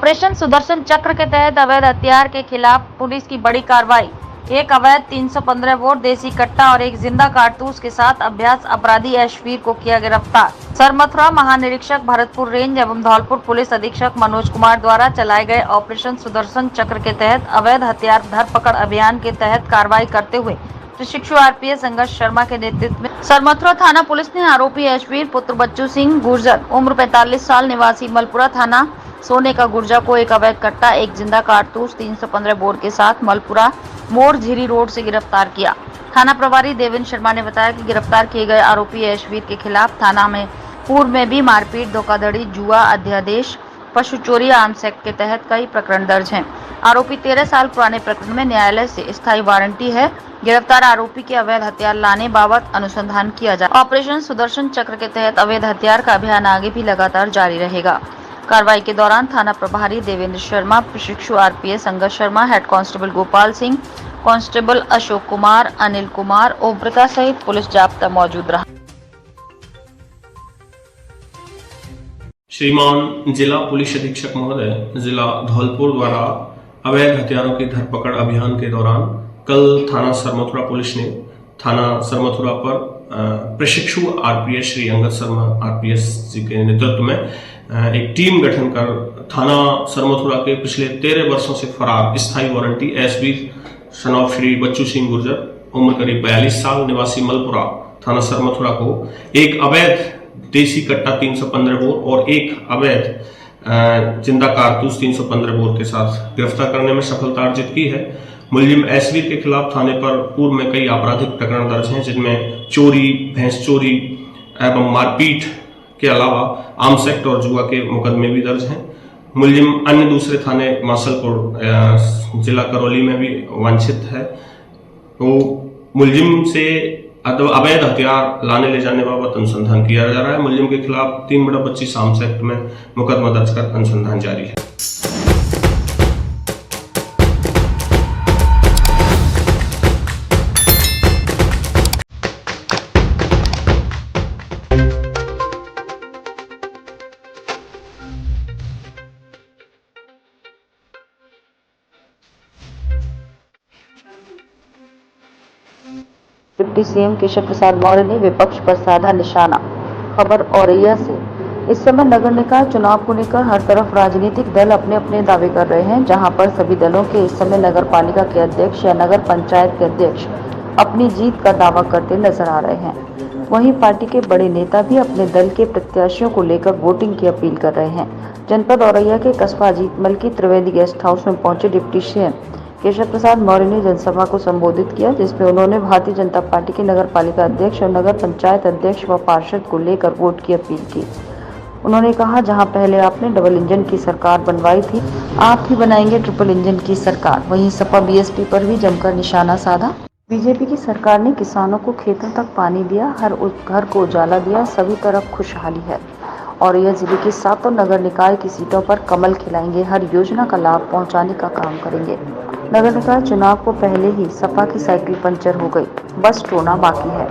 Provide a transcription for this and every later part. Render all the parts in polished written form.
Operation Sudarshan चक्र के तहत अवैध हथियार के खिलाफ पुलिस की बड़ी कार्रवाई। एक अवैध 315 बोर देसी कट्टा और एक जिंदा कारतूस के साथ अभ्यास अपराधी ऐशवीर को किया गिरफ्तार। सरमथुरा महानिरीक्षक भरतपुर रेंज एवं धौलपुर पुलिस अधीक्षक मनोज कुमार द्वारा चलाए गए ऑपरेशन सुदर्शन चक्र के तहत अवैध हथियार धरपकड़ अभियान के तहत कार्रवाई करते हुए प्रशिक्षु आरपीएस अंगद शर्मा के नेतृत्व में सरमथुरा थाना पुलिस ने आरोपी ऐशवीर पुत्र बच्चू सिंह गुर्जर उम्र 45 साल निवासी मलपुरा थाना सोने का गुर्जा को एक अवैध कट्टा, एक जिंदा कारतूस 315 बोर के साथ मलपुरा मोड़ झीरी रोड से गिरफ्तार किया। थाना प्रभारी देवेंद्र शर्मा ने बताया कि गिरफ्तार किए गए आरोपी ऐशवीर के खिलाफ थाना में पूर्व में भी मारपीट, धोखाधड़ी, जुआ, अध्यादेश, पशु चोरी आर्म्स एक्ट के तहत कई प्रकरण दर्ज हैं। आरोपी 13 साल पुराने प्रकरण में न्यायालय से स्थायी वारंटी है। गिरफ्तार आरोपी के अवैध हथियार लाने बाबत अनुसंधान किया जाए। ऑपरेशन सुदर्शन चक्र के तहत अवैध हथियार का अभियान आगे भी लगातार जारी रहेगा। कार्रवाई के दौरान थाना प्रभारी देवेंद्र शर्मा, प्रशिक्षु RPS Angad Sharma, head constable Gopal Singh, constable Ashok Kumar, Anil Kumar, Om Prakash सहित पुलिस जाब्ता मौजूद रहा। श्रीमान जिला पुलिस अधीक्षक महोदय, जिला धौलपुर द्वारा अवैध हथियारों की धरपकड़ अभियान के दौरान कल थाना सरमथुरा पुलिस ने थाना सरमथुरा पर प्रशिक्षु आरपीएस श्री अंगद शर्मा आरपीएस जी के नेतृत्व में एक टीम गठन कर थाना सरमथुरा के पिछले 13 वर्षों से फरार स्थायी warranty ऐशवीर son of Shri Bachchu Singh Gurjar उम्र करीब 42 साल निवासी मलपुरा थाना सरमथुरा को एक अवैध देसी कट्टा 315 बोर और एक अवैध जिंदा कारतूस 315 बोर के साथ गिरफ्तार करने में सफलता अर्जित की है। मुलजिम ऐशवीर के खिलाफ थाने पर पूर्व में कई आपराधिक प्रकरण दर्ज हैं, जिनमें चोरी, भैंस चोरी एवं मारपीट के अलावा आर्म्स एक्ट और जुआ के मुकदमे भी दर्ज हैं। मुलजिम अन्य दूसरे थाने मासलपुर जिला करौली में भी वांछित है। तो मुलजिम से अवैध हथियार लाने ले जाने बाबत अनुसंधान किया जा रहा है। मुलजिम के खिलाफ 3/25 आर्म्स एक्ट में मुकदमा दर्ज कर अनुसंधान जारी है। डिप्टी सीएम केशव प्रसाद मौर्य ने विपक्ष पर साधा निशाना। खबर औरैया से। इस समय नगर निकाय चुनाव को लेकर हर तरफ राजनीतिक दल अपने अपने दावे कर रहे हैं, जहां पर सभी दलों के इस समय नगर पालिका के अध्यक्ष या नगर पंचायत के अध्यक्ष अपनी जीत का दावा करते नजर आ रहे हैं। वहीं पार्टी के बड़े नेता भी अपने दल के प्रत्याशियों को लेकर वोटिंग की अपील कर रहे हैं। जनपद औरैया के कस्बा अजीतमल की त्रिवेदी गेस्ट हाउस में पहुंचे डिप्टी सीएम केशव प्रसाद मौर्य ने जनसभा को संबोधित किया, जिसमें उन्होंने भारतीय जनता पार्टी के नगर पालिका अध्यक्ष और नगर पंचायत अध्यक्ष व पार्षद को लेकर वोट की अपील की। उन्होंने कहा, जहां पहले आपने डबल इंजन की सरकार बनवाई थी, आप ही बनाएंगे ट्रिपल इंजन की सरकार। वहीं सपा बीएसपी पर भी जमकर निशाना साधा। बीजेपी की सरकार ने किसानों को खेतों तक पानी दिया, हर घर को उजाला दिया, सभी तरफ खुशहाली है। और यह जिले की 7 नगर निकाय की सीटों पर कमल खिलाएंगे, हर योजना का लाभ पहुंचाने का काम करेंगे। नगर निकाय चुनाव को पहले ही सपा की साइकिल पंचर हो गई, बस टोना बाकी है।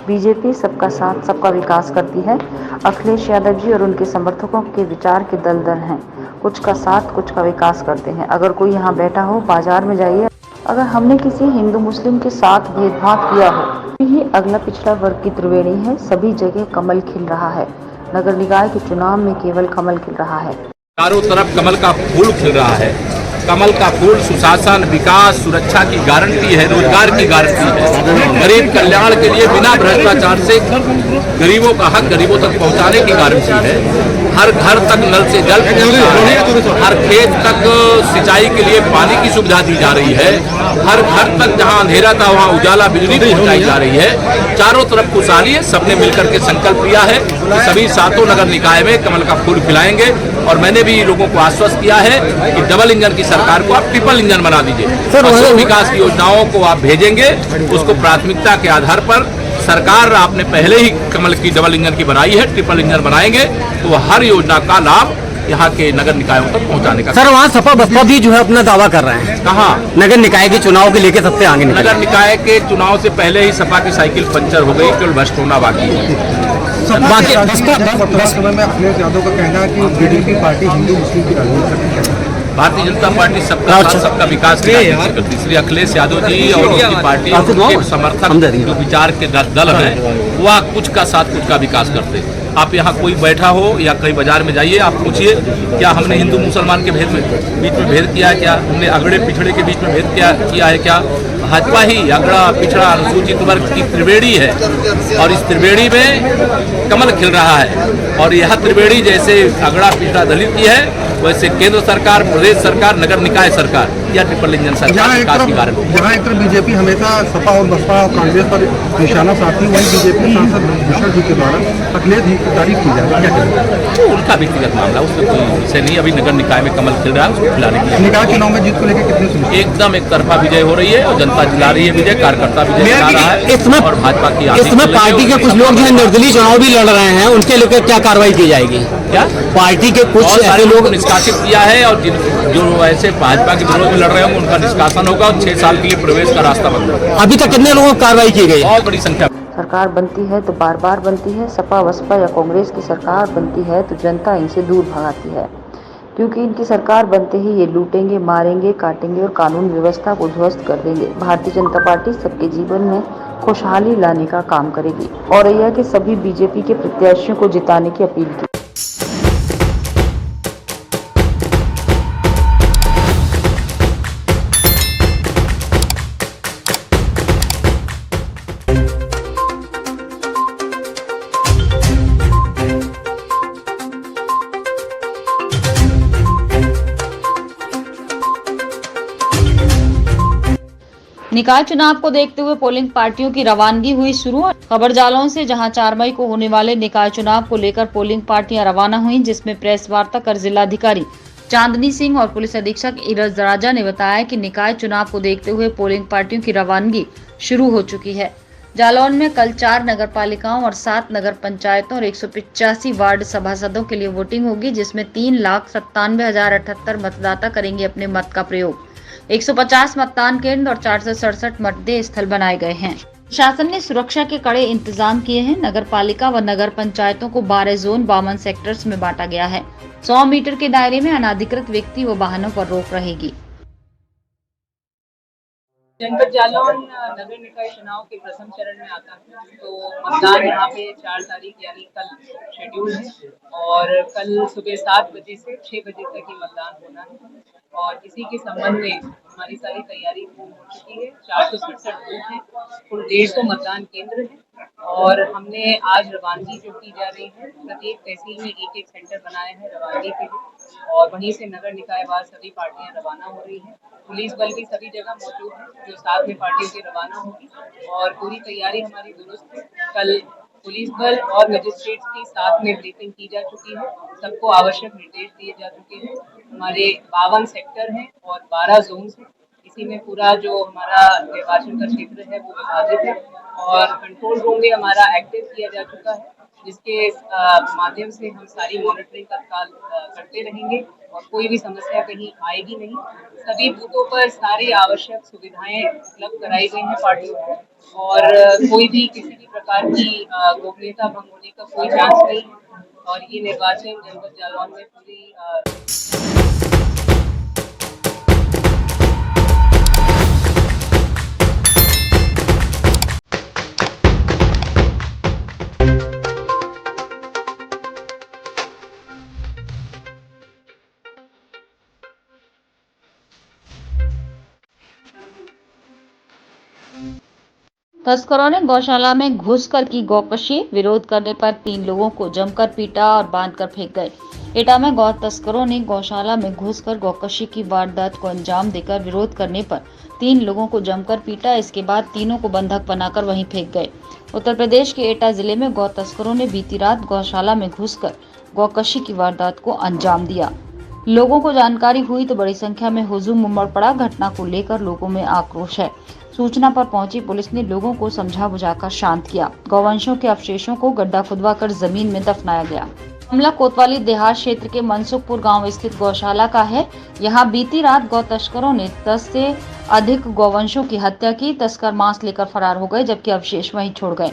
बीजेपी सबका साथ सबका विकास करती है। अखिलेश यादव जी और उनके समर्थकों के विचार के दलदल हैं, कुछ का साथ कुछ का विकास करते हैं। अगर कोई यहाँ बैठा हो, बाजार में जाइए, अगर हमने किसी हिंदू मुस्लिम के साथ भेदभाव किया हो, ये अगला पिछड़ा वर्ग की त्रिवेणी है। सभी जगह कमल खिल रहा है। नगर निकाय के चुनाव में केवल कमल खिल रहा है। चारों तरफ कमल का फूल खिल रहा है। कमल का फूल सुशासन, विकास, सुरक्षा की गारंटी है, रोजगार की गारंटी है। गरीब कल्याण के लिए बिना भ्रष्टाचार से गरीबों का हक गरीबों तक पहुंचाने की गारंटी है। हर घर तक नल से जल पहुंचता है। हर खेत तक सिंचाई के लिए पानी की सुविधा दी जा रही है। हर घर तक जहां अंधेरा था वहां उजाला बिजली पहुंचाई जा रही है। चारों तरफ खुशहाली है। सबने मिलकर के संकल्प लिया है कि सभी 7 नगर निकाय में कमल का फूल खिलाएंगे। और मैंने भी लोगों को आश्वस्त किया है कि डबल इंजन की सरकार को आप ट्रिपल इंजन बना दीजिए। जो विकास की योजनाओं को आप भेजेंगे, उसको प्राथमिकता के आधार पर सरकार आपने पहले ही कमल की डबल इंजन की बनाई है, ट्रिपल इंजन बनाएंगे तो हर योजना का लाभ यहाँ के नगर निकायों तक पहुँचाने का। सर, वहाँ सपा बसपा भी जो है अपना दावा कर रहे हैं। कहाँ? नगर निकाय के चुनाव के लेके सबसे आगे। नगर निकाय के चुनाव से पहले ही सपा की साइकिल पंचर हो गई, केवल भ्रष्ट होना बाकी है। बाकी वर्तमान समय में अखिलेश यादव का कहना है कि बीजेपी पार्टी हिंदू मुस्लिम की राजनीति करती है। भारतीय जनता पार्टी सबका साथ सबका विकास की राजनीति करती है। श्री अखिलेश यादव जी और उनकी पार्टी के समर्थक जो विचार के दल हैं वह कुछ का साथ कुछ का विकास करते हैं। आप यहाँ कोई बैठा हो या कहीं बाजार में जाइए, आप पूछिए क्या हमने हिंदू मुसलमान के बीच में भेद किया है क्या? हमने अगड़े पिछड़े के बीच में भेद किया है क्या? भाजपा ही अगड़ा पिछड़ा अनुसूचित वर्ग की त्रिवेणी है और इस त्रिवेणी में कमल खिल रहा है। और यह त्रिवेणी जैसे अगड़ा पिछड़ा दलित की है वैसे केंद्र सरकार, प्रदेश सरकार, नगर निकाय सरकार या ट्रिपल इंजन सरकार विकास की गारंटी। जहाँ एक तरफ बीजेपी हमेशा सपा और बसपा और कांग्रेस पर निशाना साधती है, वहीं बीजेपी सांसद भूषण जी के द्वारा अखिलेश जी की तारीफ की जाए, क्या करें? उनका व्यक्तिगत मामला, उसमें कोई विषय नहीं। अभी नगर निकाय में कमल खिल रहा है, उसको खिलाने के लिए निकाय चुनाव में जीत को लेकर कितने सुनिश्चित? एकदम एक तरफा विजय हो रही है और जनता जिला रही है विजय, कार्यकर्ता विजय दिला रहा है और भाजपा की इसमें पार्टी के कुछ लोग जो निर्दलीय चुनाव भी लड़ रहे हैं, उनके लेकर क्या कार्रवाई की जाएगी? क्या पार्टी के कुछ ऐसे लोग लोग निष्कासित किया है और जो ऐसे भाजपा के विरोध में लड़ रहे होंगे उनका निष्कासन होगा और 6 साल के लिए प्रवेश का रास्ता बंद होगा। अभी तक कितने लोगों की कार्रवाई की गई? बहुत बड़ी संख्या। सरकार बनती है तो बार बार बनती है। सपा बसपा या कांग्रेस की सरकार बनती है तो जनता इनसे दूर भगाती है, क्योंकि इनकी सरकार बनते ही ये लूटेंगे, मारेंगे, काटेंगे और कानून व्यवस्था को ध्वस्त कर देंगे। भारतीय जनता पार्टी सबके जीवन में खुशहाली लाने का काम करेगी। औरैया के सभी बीजेपी के प्रत्याशियों को जिताने की अपील की। निकाय चुनाव को देखते हुए पोलिंग पार्टियों की रवानगी हुई शुरू। खबर जालौन से, जहां 4 मई को होने वाले निकाय चुनाव को लेकर पोलिंग पार्टियां रवाना हुईं, जिसमें प्रेस वार्ता कर जिलाधिकारी चांदनी सिंह और पुलिस अधीक्षक इरज राजा ने बताया कि निकाय चुनाव को देखते हुए पोलिंग पार्टियों की रवानगी शुरू हो चुकी है। जालौन में कल 4 नगर पालिकाओं और 7 नगर पंचायतों और 185 वार्ड सभासदों के लिए वोटिंग होगी, जिसमें 3,97,078 मतदाता करेंगे अपने मत का प्रयोग। 150 मतदान केंद्र और 467 मतदेय स्थल बनाए गए हैं। शासन ने सुरक्षा के कड़े इंतजाम किए हैं। नगर पालिका व नगर पंचायतों को 12 जोन 52 सेक्टर्स में बांटा गया है। 100 मीटर के दायरे में अनाधिकृत व्यक्ति व वाहनों पर रोक रहेगी। जनपद जालौन नगर निकाय चुनाव के प्रथम चरण में आता है, तो मतदान यहाँ पे 4 तारीख यानी कल शेड्यूल है और कल सुबह 7 बजे से 6 बजे तक ही मतदान होना है और इसी के संबंध में हमारी सारी तैयारी पूर्ण हो चुकी है। 467 बूथ हैं, कुल 150 मतदान केंद्र हैं और हमने आज रवानगी जो की जा रही है, प्रत्येक तहसील में एक सेंटर बनाया है रवानगी के लिए और वहीं से नगर निकाय वार सभी पार्टियां रवाना हो रही हैं। पुलिस बल भी सभी जगह मौजूद है जो साथ में पार्टियों की रवाना होगी और पूरी तैयारी हमारी दुरुस्त है। कल पुलिस बल और मजिस्ट्रेट्स की साथ में ब्रीफिंग की जा चुकी है, सबको आवश्यक निर्देश दिए जा चुके हैं। हमारे 52 सेक्टर हैं और 12 जोन हैं। इसी में पूरा जो हमारा निर्वाचन का क्षेत्र है वो विभाजित है और कंट्रोल रूम भी हमारा एक्टिव किया जा चुका है, जिसके माध्यम से हम सारी मॉनिटरिंग तत्काल करते रहेंगे और कोई भी समस्या कहीं आएगी नहीं। सभी बूथों पर सारी आवश्यक सुविधाएं उपलब्ध कराई गई हैं पार्टियों को और कोई भी किसी भी प्रकार की गोपनीयता भंग होने का कोई चांस नहीं है और ये निर्वाचन जनपद जालौन में पूरी तस्करों ने गौशाला में घुसकर की गौकशी। विरोध करने पर 3 लोगों को जमकर पीटा और बांधकर फेंक गए। एटा में गौ तस्करों ने गौशाला में घुसकर गौकशी की वारदात को अंजाम देकर विरोध करने पर 3 लोगों को जमकर पीटा। इसके बाद तीनों को बंधक बनाकर वहीं फेंक गए। उत्तर प्रदेश के एटा जिले में गौ तस्करों ने बीती रात गौशाला में घुसकर गौकशी की वारदात को अंजाम दिया। लोगों को जानकारी हुई तो बड़ी संख्या में हुजूम उमड़ पड़ा। घटना को लेकर लोगों में आक्रोश है। सूचना पर पहुंची पुलिस ने लोगों को समझा बुझाकर शांत किया। गौवंशों के अवशेषों को गड्ढा खुदवाकर जमीन में दफनाया गया। मामला कोतवाली देहात क्षेत्र के मनसुखपुर गांव स्थित गौशाला का है। यहां बीती रात गौ तस्करों ने 10 से अधिक गौवंशों की हत्या की। तस्कर मांस लेकर फरार हो गए, जबकि अवशेष वहीं छोड़ गए।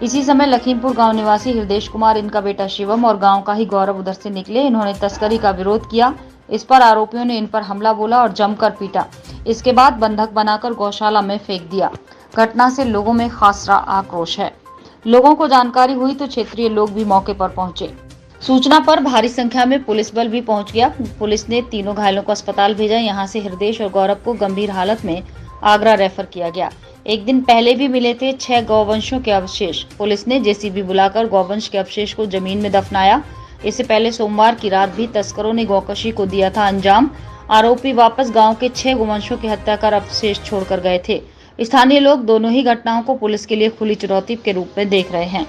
इसी समय लखीमपुर गांव निवासी हृदेश कुमार, इनका बेटा शिवम और गांव का ही गौरव उधर से निकले। इन्होंने तस्करी का विरोध किया। इस पर आरोपियों ने इन पर हमला बोला और जमकर पीटा। इसके बाद बंधक बनाकर गौशाला में फेंक दिया। घटना से लोगों में खासा आक्रोश है। लोगों को जानकारी हुई तो क्षेत्रीय लोग भी मौके पर पहुंचे। सूचना पर भारी संख्या में पुलिस बल भी पहुंच गया। पुलिस ने तीनों घायलों को अस्पताल भेजा। यहां से हृदेश और गौरव को गंभीर हालत में आगरा रेफर किया गया। एक दिन पहले भी मिले थे 6 गौवंशों के अवशेष। पुलिस ने जेसीबी बुलाकर गौवंश के अवशेष को जमीन में दफनाया। इससे पहले सोमवार की रात भी तस्करों ने गौकशी को दिया था अंजाम। आरोपी वापस गांव के 6 गौवंशों की हत्या कर अवशेष छोड़कर गए थे। स्थानीय लोग दोनों ही घटनाओं को पुलिस के लिए खुली चुनौती के रूप में देख रहे हैं।